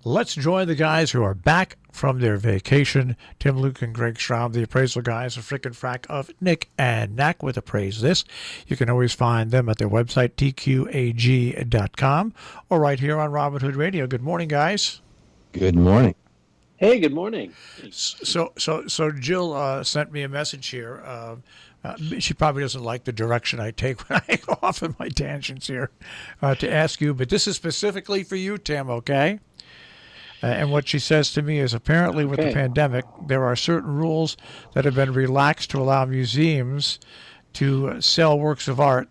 Let's join the guys who are back from their vacation. Tim, Luke, and Greg Schraub, the appraisal guys, a frickin' frack of Nick and Knack with Appraise This. You can always find them at their website, tqag.com, or right here on Robin Hood Radio. Good morning, guys. Good morning. Hey, good morning. So Jill sent me a message here. She probably doesn't like the direction I take when I go off on my tangents here to ask you, but this is specifically for you, Tim, okay? And what she says to me is apparently with the pandemic, there are certain rules that have been relaxed to allow museums to sell works of art.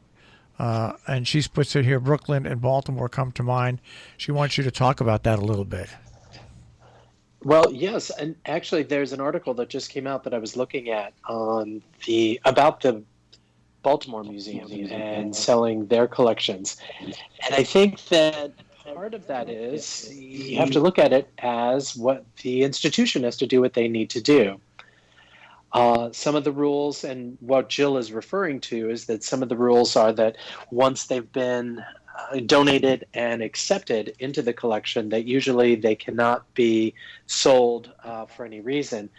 And she puts it here, Brooklyn and Baltimore come to mind. She wants you to talk about that a little bit. Well, yes, and actually there's an article that just came out that I was looking at on about the Baltimore Museum and selling their collections. And I think that part of that is you have to look at it as what the institution has to do what they need to do. Some of the rules, and what Jill is referring to, is that some of the rules are that once they've been donated and accepted into the collection, that usually they cannot be sold for any reason.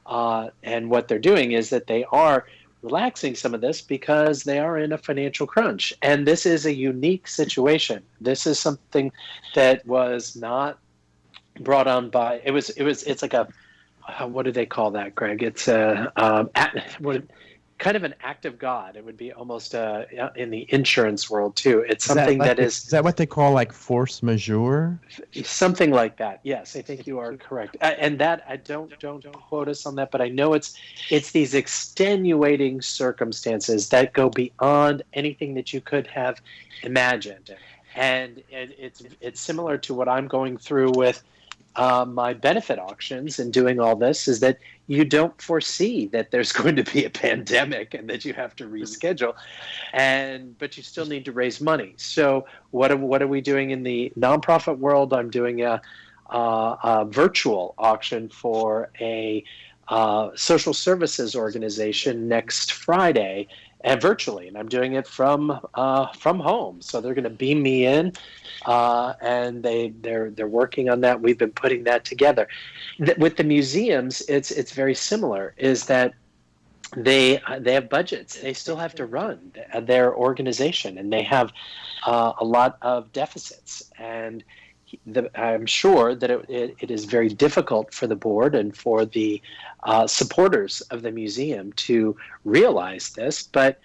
And what they're doing is that they are relaxing some of this because they are in a financial crunch. And this is a unique situation. This is something that was not brought on by, it's like a, what do they call that, Greg? It's kind of an act of God. It would be almost in the insurance world too. It's something is that what they call like force majeure? Something like that. Yes, I think you are correct. And that I don't quote us on that, but I know it's these extenuating circumstances that go beyond anything that you could have imagined. And it's similar to what I'm going through with my benefit auctions and doing all this, is that you don't foresee that there's going to be a pandemic and that you have to reschedule, but you still need to raise money. So what are we doing in the nonprofit world? I'm doing a virtual auction for a social services organization next Friday, and virtually, and I'm doing it from home. So they're going to beam me in, and they're working on that. We've been putting that together. With the museums, it's very similar. Is that they have budgets. They still have to run their organization, and they have a lot of deficits. And I'm sure that it is very difficult for the board and for the supporters of the museum to realize this, but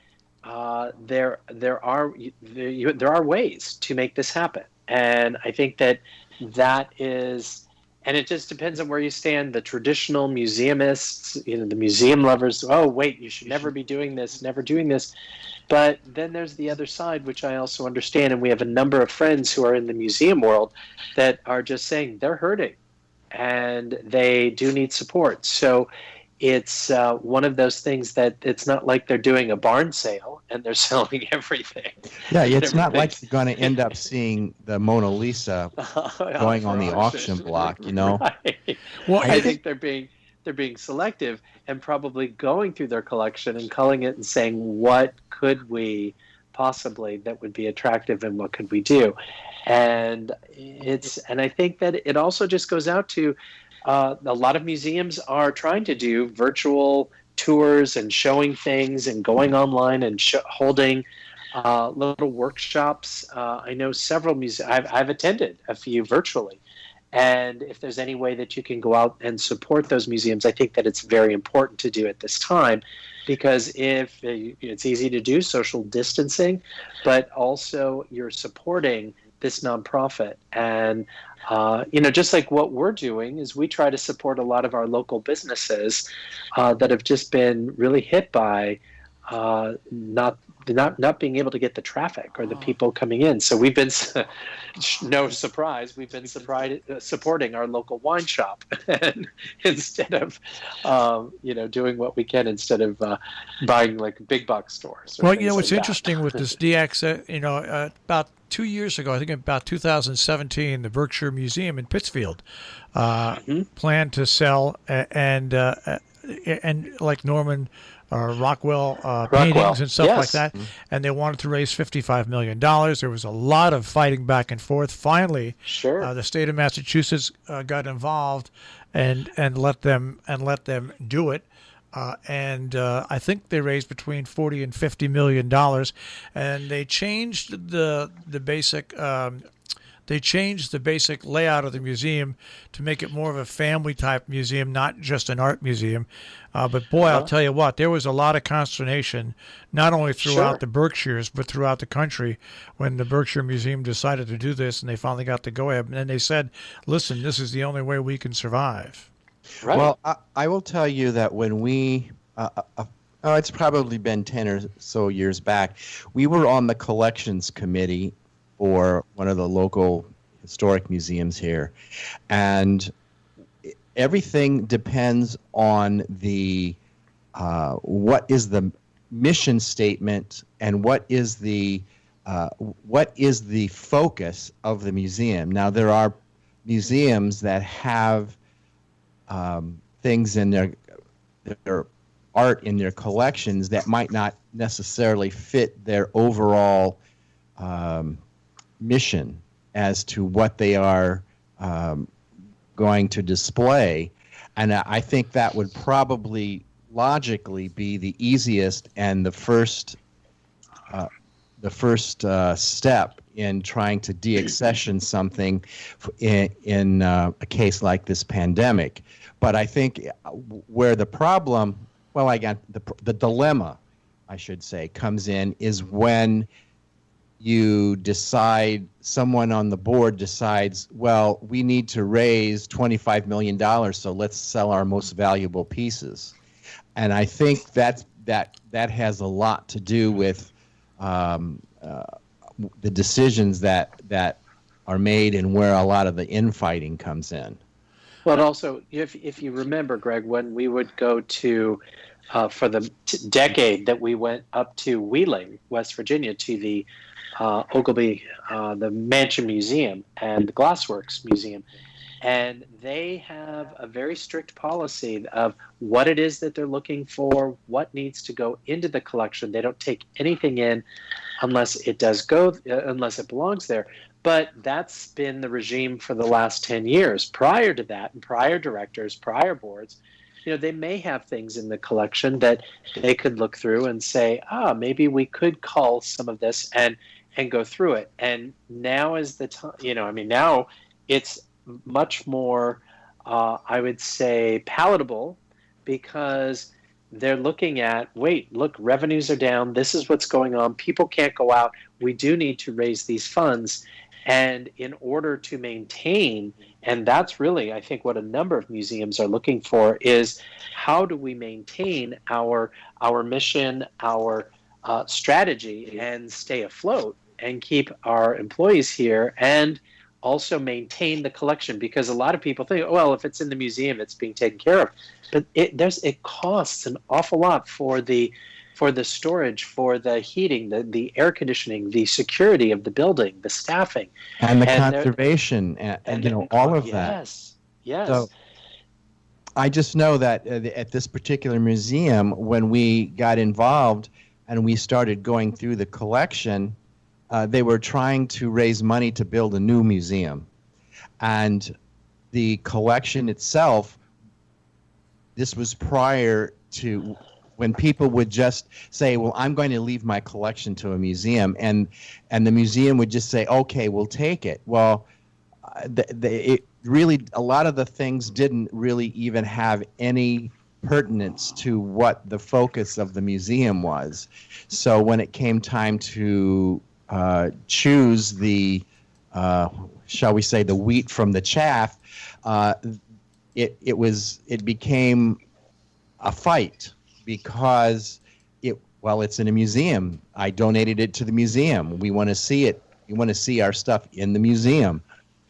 there are ways to make this happen, and I think that is, and it just depends on where you stand. The traditional museumists, the museum lovers, oh wait, you should never be doing this, never doing this. But then there's the other side, which I also understand, and we have a number of friends who are in the museum world that are just saying they're hurting and they do need support. So it's one of those things that it's not like they're doing a barn sale and they're selling everything. Yeah, it's not like you're going to end up seeing the Mona Lisa going on the auction block, Right. Well, I think they're being selective and probably going through their collection and culling it and saying, what could we possibly that would be attractive and what could we do? And I think that it also just goes out to a lot of museums are trying to do virtual tours and showing things and going online and holding little workshops. I know several museums. I've attended a few virtually. And if there's any way that you can go out and support those museums, I think that it's very important to do at this time, because if it's easy to do social distancing, but also you're supporting this nonprofit. And, just like what we're doing is we try to support a lot of our local businesses that have just been really hit by not being able to get the traffic or the people coming in. So we've been, no surprise, we've been supporting our local wine shop instead of, doing what we can instead of buying like big box stores. Well, what's interesting with this DX, about 2 years ago, I think about 2017, the Berkshire Museum in Pittsfield planned to sell and like Norman Rockwell Rockwell, paintings and stuff like yes. that, and they wanted to raise $55 million. There was a lot of fighting back and forth. Finally, Sure. the state of Massachusetts got involved and let them do it. I think they raised between $40 and $50 million, and they changed the basic. They changed the basic layout of the museum to make it more of a family type museum, not just an art museum. But boy, I'll tell you what, there was a lot of consternation, not only throughout the Berkshires, but throughout the country when the Berkshire Museum decided to do this and they finally got the go ahead. And then they said, listen, this is the only way we can survive. Right. Well, I will tell you that when we, it's probably been 10 or so years back, we were on the collections committee for one of the local historic museums here. And everything depends on the what is the mission statement and what is the focus of the museum. Now, there are museums that have things in their art in their collections that might not necessarily fit their overall mission as to what they are going to display. And I think that would probably logically be the easiest and the first step in trying to deaccession something in a case like this pandemic. But I think where the problem, well, I got the dilemma, I should say, comes in is when you decide, someone on the board decides, well, we need to raise $25 million, so let's sell our most valuable pieces. And I think that has a lot to do with the decisions that are made and where a lot of the infighting comes in. Well, and also, if you remember, Greg, when we would go to, for the decade that we went up to Wheeling, West Virginia, to the Ogilvy, the Mansion Museum and the Glassworks Museum, and they have a very strict policy of what it is that they're looking for, what needs to go into the collection. They don't take anything in unless it belongs there. But that's been the regime for the last 10 years. Prior to that, and prior directors, prior boards, they may have things in the collection that they could look through and say, maybe we could cull some of this and go through it. And now is the time, now it's much more, I would say, palatable, because they're looking at, look, revenues are down. This is what's going on. People can't go out. We do need to raise these funds. And in order to maintain, and that's really, I think, what a number of museums are looking for, is how do we maintain our mission, our strategy, and stay afloat and keep our employees here and also maintain the collection? Because a lot of people think, well, if it's in the museum, it's being taken care of. But it costs an awful lot for the storage, for the heating, the air conditioning, the security of the building, the staffing, and the conservation, and all of that. Yes. So I just know that at this particular museum, when we got involved and we started going through the collection, they were trying to raise money to build a new museum, and the collection itself. This was prior to when people would just say, well, I'm going to leave my collection to a museum, and the museum would just say, okay, we'll take it. Well, it really, a lot of the things didn't really even have any pertinence to what the focus of the museum was. So when it came time to choose the, shall we say, the wheat from the chaff, it became a fight, because it's in a museum. I donated it to the museum. We want to see it. We want to see our stuff in the museum.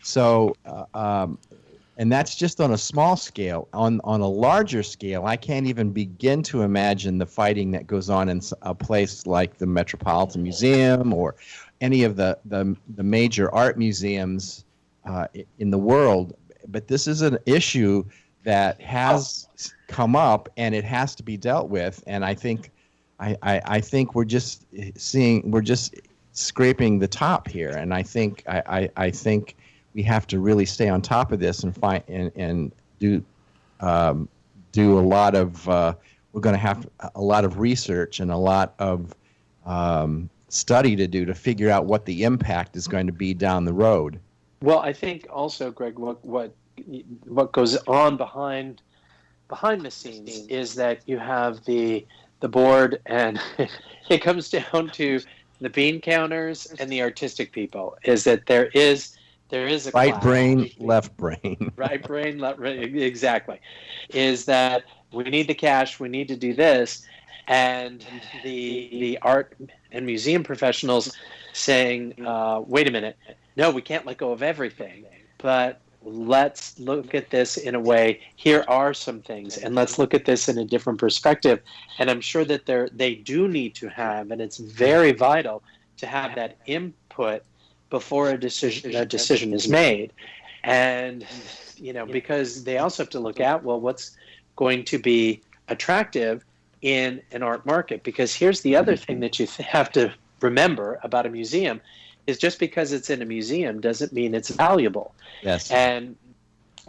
So, and that's just on a small scale. On a larger scale, I can't even begin to imagine the fighting that goes on in a place like the Metropolitan Museum or any of the major art museums in the world. But this is an issue that has come up, and it has to be dealt with. And I think we're just scraping the top here. And I think we have to really stay on top of this and find and do a lot of. We're going to have a lot of research and a lot of study to do to figure out what the impact is going to be down the road. Well, I think also, Greg, what goes on behind the scenes is that you have the board, and it comes down to the bean counters and the artistic people. Is that there is a right class. brain, left brain. Right brain, left brain, exactly. Is that we need the cash, we need to do this, and the art and museum professionals saying, wait a minute, no, we can't let go of everything, but let's look at this in a way. Here are some things, and let's look at this in a different perspective. And I'm sure that they do need to have, and it's very vital to have that input before a decision is made. And because they also have to look at, well, what's going to be attractive in an art market. Because here's the other thing that you have to remember about a museum is just because it's in a museum doesn't mean it's valuable. Yes. And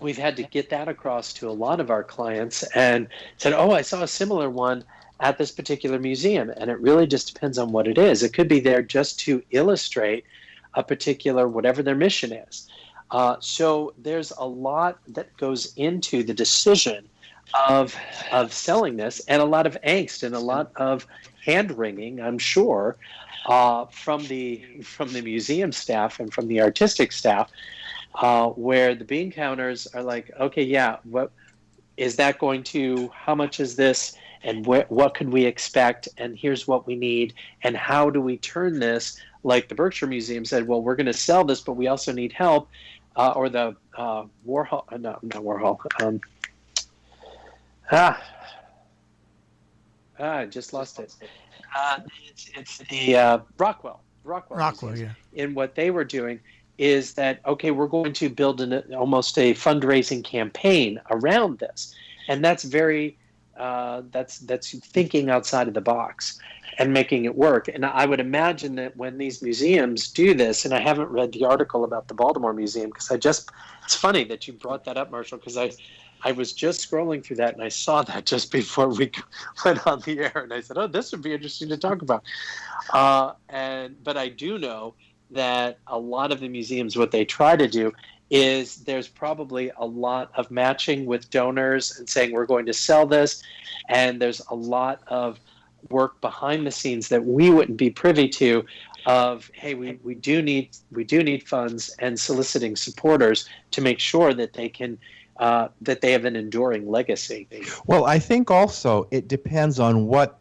we've had to get that across to a lot of our clients and said, oh, I saw a similar one at this particular museum. And it really just depends on what it is. It could be there just to illustrate a particular, whatever their mission is. So there's a lot that goes into the decision of selling this, and a lot of angst and a lot of hand-wringing, I'm sure, from the museum staff and from the artistic staff, where the bean counters are like, okay, yeah, what is that going to? How much is this? And what could we expect? And here's what we need. And how do we turn this? Like the Berkshire Museum said, well, we're going to sell this, but we also need help. Or the Warhol, no, not Warhol. I just lost it. It's the Rockwell. Rockwell, yeah. And what they were doing is that, okay, we're going to build almost a fundraising campaign around this, and that's very that's thinking outside of the box and making it work. And I would imagine that when these museums do this, and I haven't read the article about the Baltimore Museum because it's funny that you brought that up, Marshall, because I was just scrolling through that and I saw that just before we went on the air, and I said, oh, this would be interesting to talk about. But I do know that a lot of the museums, what they try to do is there's probably a lot of matching with donors and saying we're going to sell this, and there's a lot of work behind the scenes that we wouldn't be privy to of, hey, we do need funds, and soliciting supporters to make sure that they can that they have an enduring legacy. Well, I think also it depends on what,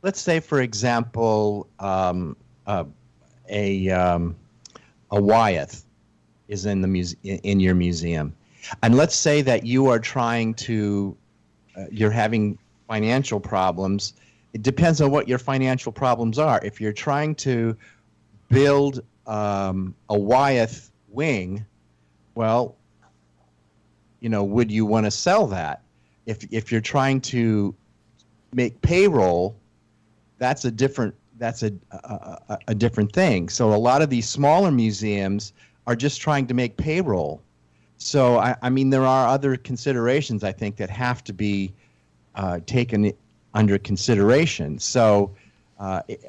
let's say, for example, a Wyeth is in the in your museum, and let's say that you are trying to, you're having financial problems. It depends on what your financial problems are. If you're trying to build a Wyeth wing, well, would you want to sell that? If you're trying to make payroll, that's a different thing. So a lot of these smaller museums are just trying to make payroll. So I mean, there are other considerations, I think, that have to be taken under consideration. So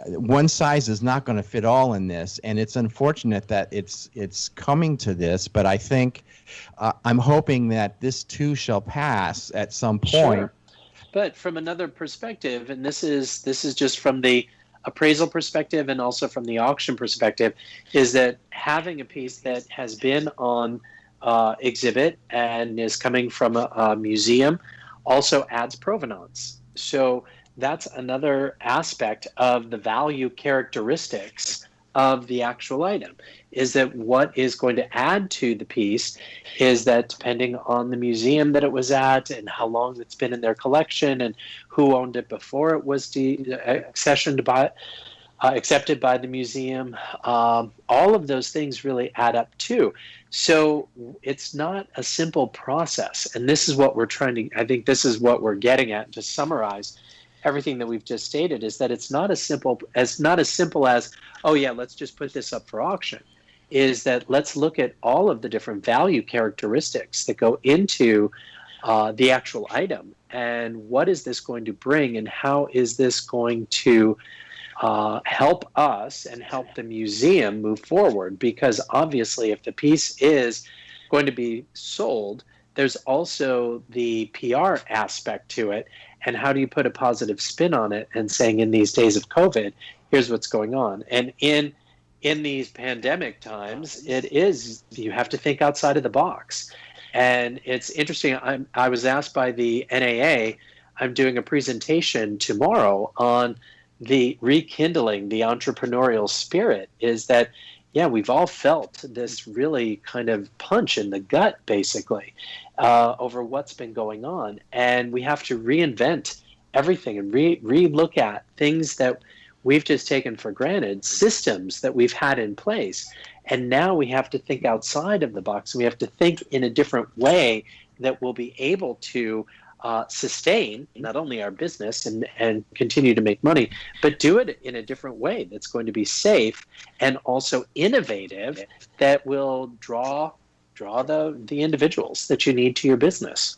one size is not going to fit all in this, and it's unfortunate that it's coming to this. But I think I'm hoping that this too shall pass at some point. Sure. But from another perspective, and this is just from the appraisal perspective and also from the auction perspective, is that having a piece that has been on exhibit and is coming from a museum also adds provenance. So that's another aspect of the value characteristics of the actual item, is that what is going to add to the piece is that depending on the museum that it was at and how long it's been in their collection and who owned it before it was accessioned by accepted by the museum. All of those things really add up too. So it's not a simple process. And this is what we're I think this is what we're getting at, to summarize everything that we've just stated, is that it's not as simple as, oh yeah, let's just put this up for auction. Is that let's look at all of the different value characteristics that go into the actual item, and what is this going to bring, and how is this going to help us and help the museum move forward? Because obviously, if the piece is going to be sold, there's also the PR aspect to it. And how do you put a positive spin on it and saying, in these days of COVID, here's what's going on? And in these pandemic times, you have to think outside of the box. And it's interesting. I was asked by the NAA, I'm doing a presentation tomorrow on the rekindling the entrepreneurial spirit. Is that, yeah, we've all felt this really kind of punch in the gut, basically, over what's been going on. And we have to reinvent everything and re-look at things that we've just taken for granted, systems that we've had in place. And now we have to think outside of the box. We have to think in a different way that will be able to sustain not only our business and continue to make money, but do it in a different way that's going to be safe and also innovative, that will draw the individuals that you need to your business.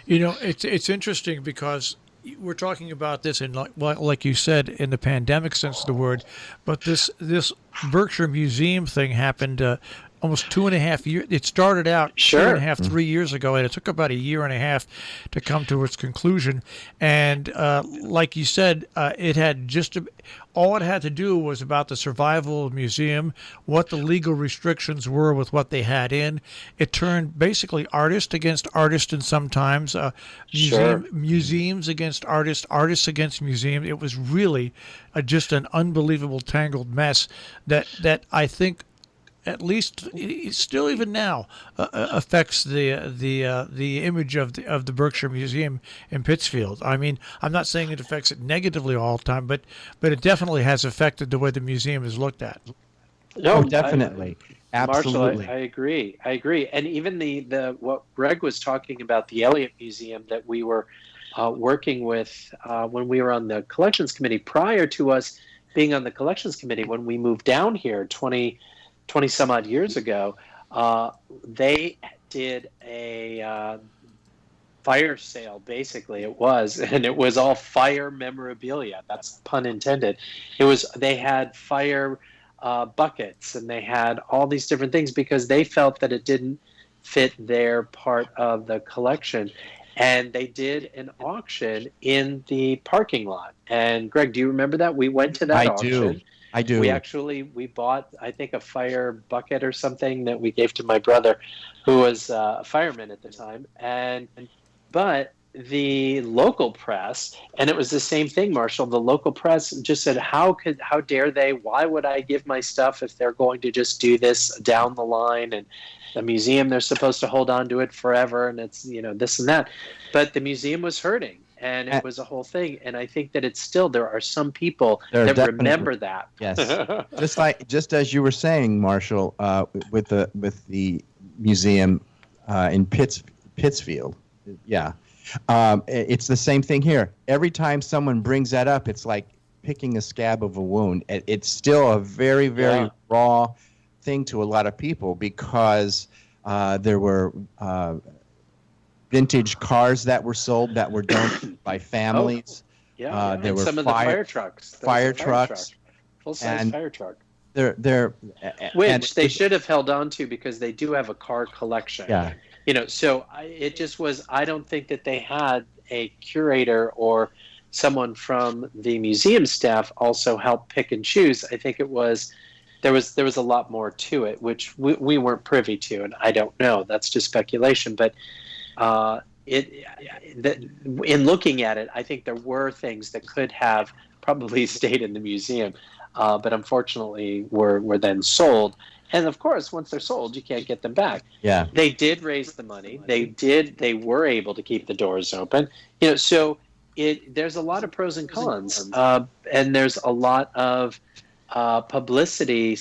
You know, it's interesting because we're talking about this in, like you said, in the pandemic sense of the word, but this Berkshire Museum thing happened almost 2.5 years. It started out 2.5, 3 years ago, and it took about 1.5 years to come to its conclusion. And like you said, it had all it had to do was about the survival of the museum, what the legal restrictions were with what they had in. It turned basically artist against artist, and sometimes museums against artists, artists against museums. It was really just an unbelievable tangled mess that I think, at least still even now, affects the image of the Berkshire Museum in Pittsfield. I mean, I'm not saying it affects it negatively all the time, but it definitely has affected the way the museum is looked at. No, definitely. Absolutely. Marshall, I agree. And even the what Greg was talking about, the Elliott Museum that we were working with when we were on the collections committee, prior to us being on the collections committee, when we moved down here 20 some odd years ago, they did a fire sale, basically. It was, and it was all fire memorabilia. That's pun intended. They had fire buckets, and they had all these different things because they felt that it didn't fit their part of the collection. And they did an auction in the parking lot. And Greg, do you remember that? We went to that auction. I do. We bought, I think, a fire bucket or something that we gave to my brother, who was a fireman at the time. But the local press, and it was the same thing, Marshall. The local press just said, "How dare they? Why would I give my stuff if they're going to just do this down the line?" And the museum, they're supposed to hold on to it forever, and it's this and that. But the museum was hurting. And it was a whole thing, and I think that it's still, there are some people that remember that. Yes, just as you were saying, Marshall, with the museum in Pittsfield, yeah, it's the same thing here. Every time someone brings that up, it's like picking a scab of a wound. It's still a very, very raw thing to a lot of people, because there were vintage cars that were sold that were donated by families. There were some of the fire trucks. Full-size fire truck. Which they should have held on to, because they do have a car collection. Yeah. So it just was, I don't think that they had a curator or someone from the museum staff also help pick and choose. I think there was a lot more to it, which we weren't privy to, and I don't know. That's just speculation. But in looking at it, I think there were things that could have probably stayed in the museum, but unfortunately were then sold. And of course, once they're sold, you can't get them back. Yeah, they did raise the money. They were able to keep the doors open. So there's a lot of pros and cons, and there's a lot of publicity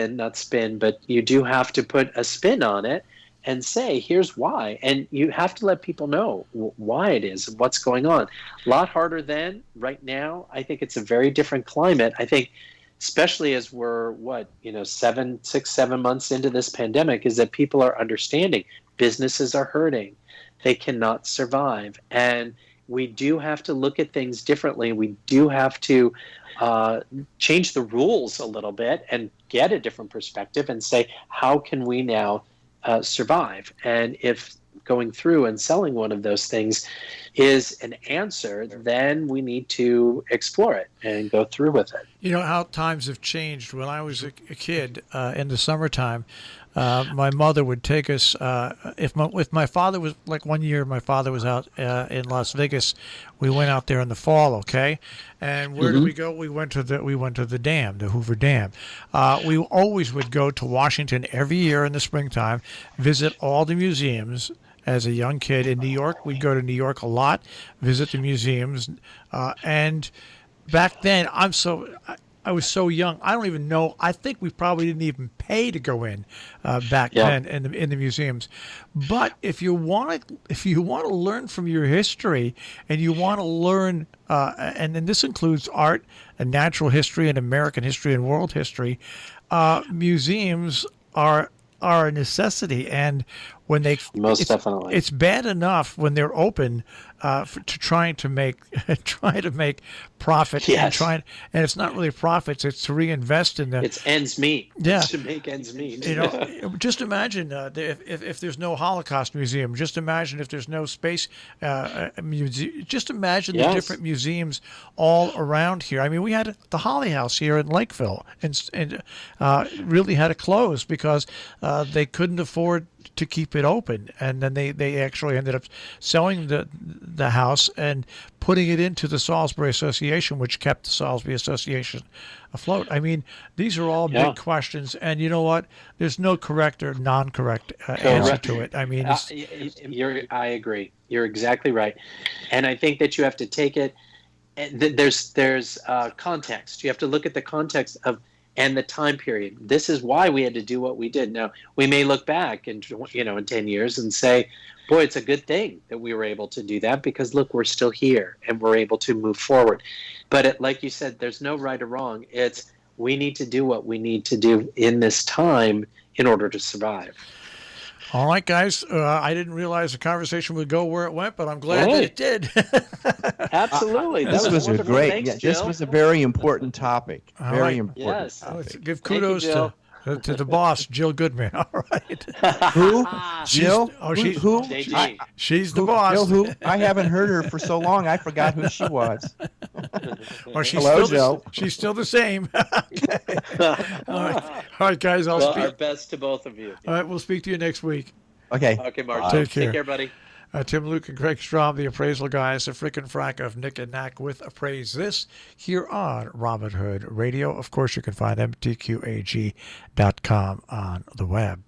not spin, but you do have to put a spin on it and say, here's why. And you have to let people know why it is, what's going on. A lot harder than right now. I think it's a very different climate. I think, especially as we're, 7 months into this pandemic, is that people are understanding businesses are hurting. They cannot survive. And we do have to look at things differently. We do have to change the rules a little bit and get a different perspective and say, how can we now survive? And if going through and selling one of those things is an answer, then we need to explore it and go through with it. You know how times have changed. When I was a kid in the summertime, my mother would take us. If my father was, like, one year, my father was out in Las Vegas. We went out there in the fall, okay. And where did we go? We went to the dam, the Hoover Dam. We always would go to Washington every year in the springtime, visit all the museums. As a young kid in New York, we'd go to New York a lot, visit the museums, and back then I was so young. I don't even know. I think we probably didn't even pay to go in back then in the museums. But if you want to learn from your history, and you want to learn, and then this includes art and natural history and American history and world history, museums are a necessity. And when definitely, it's bad enough when they're open to try to make profit, and it's not really profits. It's to reinvest in it's ends meet. Yeah, it's to make ends meet. Just imagine if there's no Holocaust museum. Just imagine if there's no space museum. Just imagine the different museums all around here. I mean, we had the Holly House here in Lakeville, and really had to close because they couldn't afford to keep it open, and then they actually ended up selling the house and putting it into the Salisbury Association, which kept the Salisbury Association afloat. I mean, these are all big questions, and you know what? There's no correct or non-correct answer to it. I mean, I agree. You're exactly right, and I think that you have to take it. There's context. You have to look at the context of. And the time period. This is why we had to do what we did. Now, we may look back in 10 years and say, boy, it's a good thing that we were able to do that because, look, we're still here and we're able to move forward. But like you said, there's no right or wrong. It's we need to do what we need to do in this time in order to survive. All right, guys. I didn't realize the conversation would go where it went, but I'm glad that it did. Absolutely. This was a great. Thanks, this was a very important topic. Very important. Yes. Topic. Let's give kudos to the boss, Jill Goodman. All right. Who? Jill? Who? She's the boss. Jill who? I haven't heard her for so long. I forgot who she was. Well, Hello, Jill. She's still the same. All right, guys. Our best to both of you. All right, we'll speak to you next week. Okay. Okay, Mark. Take care, buddy. Tim Luke and Craig Strom, the appraisal guys, the frickin' frack of Nick and Knack with Appraise This here on Robin Hood Radio. Of course, you can find them at tqag.com on the web.